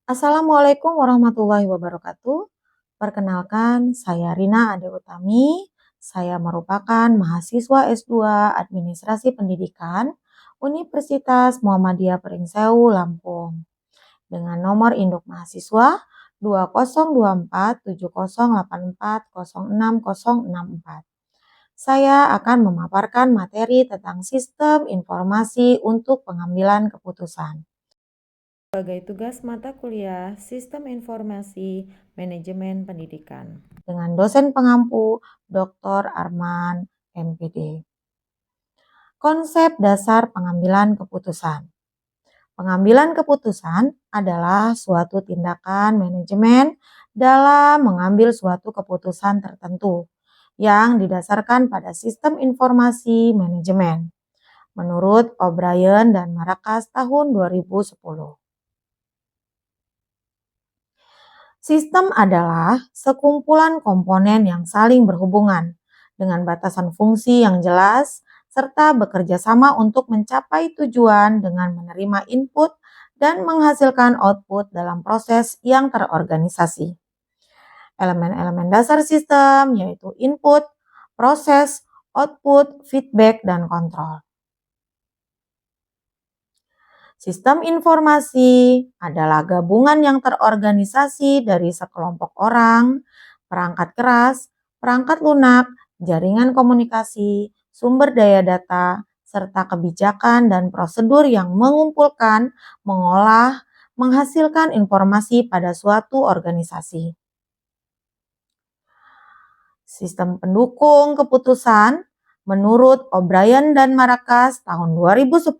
Assalamualaikum warahmatullahi wabarakatuh. Perkenalkan, saya Rina Ade Utami. Saya merupakan mahasiswa S2 Administrasi Pendidikan Universitas Muhammadiyah Peringsewu, Lampung. Dengan nomor induk mahasiswa 20247084060064. Saya akan memaparkan materi tentang sistem informasi untuk pengambilan keputusan. Sebagai tugas mata kuliah Sistem Informasi Manajemen Pendidikan dengan dosen pengampu Dr. Arman MPD. Konsep dasar pengambilan keputusan. Pengambilan keputusan adalah suatu tindakan manajemen dalam mengambil suatu keputusan tertentu yang didasarkan pada sistem informasi manajemen menurut O'Brien dan Marcus tahun 2010. Sistem adalah sekumpulan komponen yang saling berhubungan dengan batasan fungsi yang jelas serta bekerja sama untuk mencapai tujuan dengan menerima input dan menghasilkan output dalam proses yang terorganisasi. Elemen-elemen dasar sistem yaitu input, proses, output, feedback, dan kontrol. Sistem informasi adalah gabungan yang terorganisasi dari sekelompok orang, perangkat keras, perangkat lunak, jaringan komunikasi, sumber daya data, serta kebijakan dan prosedur yang mengumpulkan, mengolah, menghasilkan informasi pada suatu organisasi. Sistem pendukung keputusan menurut O'Brien dan Marcus tahun 2010,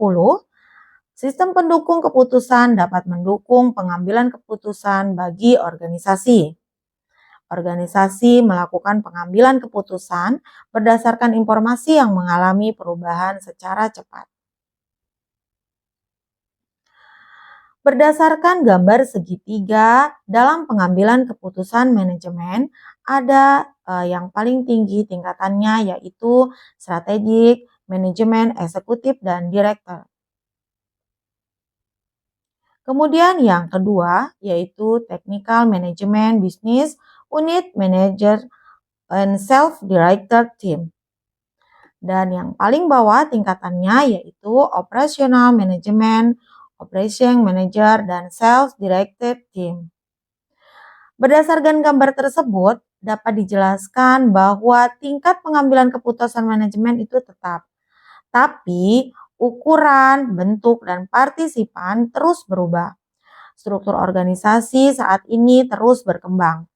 sistem pendukung keputusan dapat mendukung pengambilan keputusan bagi organisasi. Organisasi melakukan pengambilan keputusan berdasarkan informasi yang mengalami perubahan secara cepat. Berdasarkan gambar segitiga dalam pengambilan keputusan manajemen, ada yang paling tinggi tingkatannya yaitu strategik, manajemen, eksekutif, dan direktur. Kemudian yang kedua yaitu technical management business unit manager and self-directed team. Dan yang paling bawah tingkatannya yaitu operational management, operation manager, dan self-directed team. Berdasarkan gambar tersebut dapat dijelaskan bahwa tingkat pengambilan keputusan manajemen itu tetap. Tapi ukuran, bentuk, dan partisipan terus berubah. Struktur organisasi saat ini terus berkembang.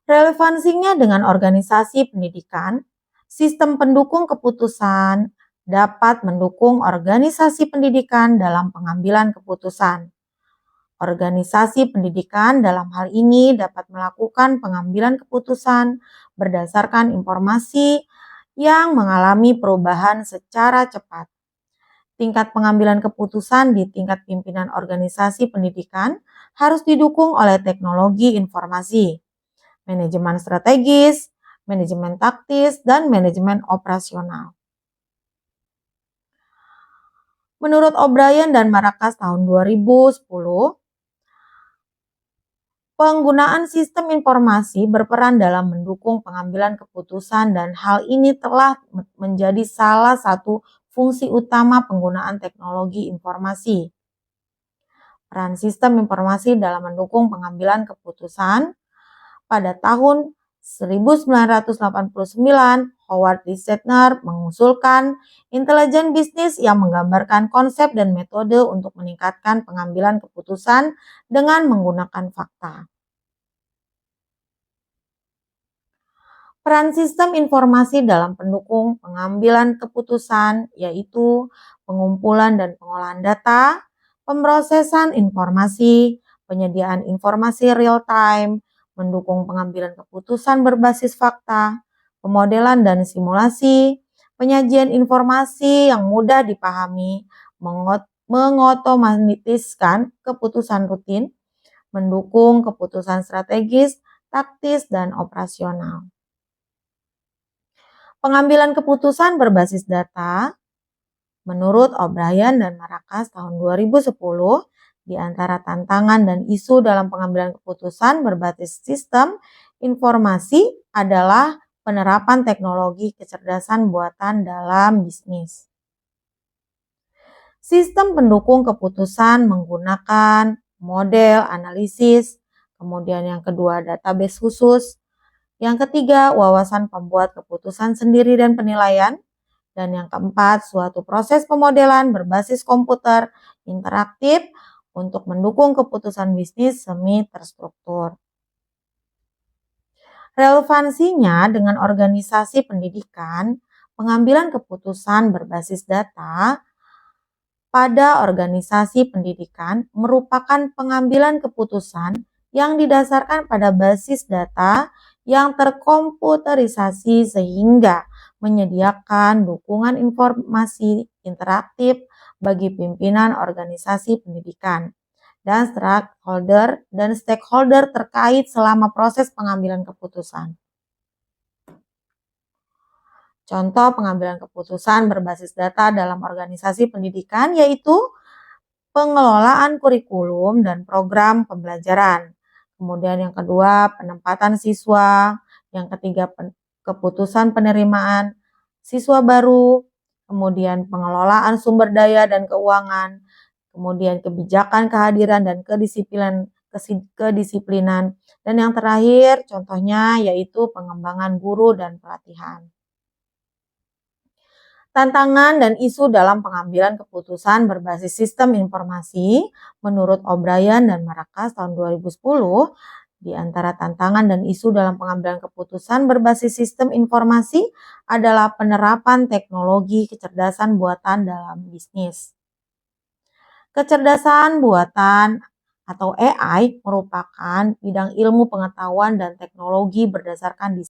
Relevansinya dengan organisasi pendidikan, sistem pendukung keputusan dapat mendukung organisasi pendidikan dalam pengambilan keputusan. Organisasi pendidikan dalam hal ini dapat melakukan pengambilan keputusan berdasarkan informasi yang mengalami perubahan secara cepat. Tingkat pengambilan keputusan di tingkat pimpinan organisasi pendidikan harus didukung oleh teknologi informasi, manajemen strategis, manajemen taktis, dan manajemen operasional. Menurut O'Brien dan Marcus tahun 2010, penggunaan sistem informasi berperan dalam mendukung pengambilan keputusan dan hal ini telah menjadi salah satu fungsi utama penggunaan teknologi informasi. Peran sistem informasi dalam mendukung pengambilan keputusan. Pada tahun 1989, Howard D. Shatner mengusulkan intelijen bisnis yang menggambarkan konsep dan metode untuk meningkatkan pengambilan keputusan dengan menggunakan fakta. Peran sistem informasi dalam pendukung pengambilan keputusan yaitu pengumpulan dan pengolahan data, pemrosesan informasi, penyediaan informasi real time, mendukung pengambilan keputusan berbasis fakta, pemodelan dan simulasi, penyajian informasi yang mudah dipahami, mengotomatiskan keputusan rutin, mendukung keputusan strategis, taktis, dan operasional. Pengambilan keputusan berbasis data Menurut O'Brien dan Marcus tahun 2010, di antara tantangan dan isu dalam pengambilan keputusan berbasis sistem informasi adalah penerapan teknologi kecerdasan buatan dalam bisnis. Sistem pendukung keputusan menggunakan model analisis, kemudian yang kedua database khusus, yang ketiga wawasan pembuat keputusan sendiri dan penilaian, dan yang keempat suatu proses pemodelan berbasis komputer interaktif untuk mendukung keputusan bisnis semi terstruktur. Relevansinya dengan organisasi pendidikan, pengambilan keputusan berbasis data pada organisasi pendidikan merupakan pengambilan keputusan yang didasarkan pada basis data yang terkomputerisasi sehingga menyediakan dukungan informasi interaktif bagi pimpinan organisasi pendidikan dan stakeholder terkait selama proses pengambilan keputusan. Contoh pengambilan keputusan berbasis data dalam organisasi pendidikan yaitu pengelolaan kurikulum dan program pembelajaran. Kemudian yang kedua, penempatan siswa. Yang ketiga, keputusan penerimaan siswa baru. Kemudian pengelolaan sumber daya dan keuangan. Kemudian kebijakan kehadiran dan kedisiplinan. Dan yang terakhir, contohnya yaitu pengembangan guru dan pelatihan. Tantangan dan isu dalam pengambilan keputusan berbasis sistem informasi menurut O'Brien dan Marcus tahun 2010, di antara tantangan dan isu dalam pengambilan keputusan berbasis sistem informasi adalah penerapan teknologi kecerdasan buatan dalam bisnis. Kecerdasan buatan atau AI merupakan bidang ilmu pengetahuan dan teknologi berdasarkan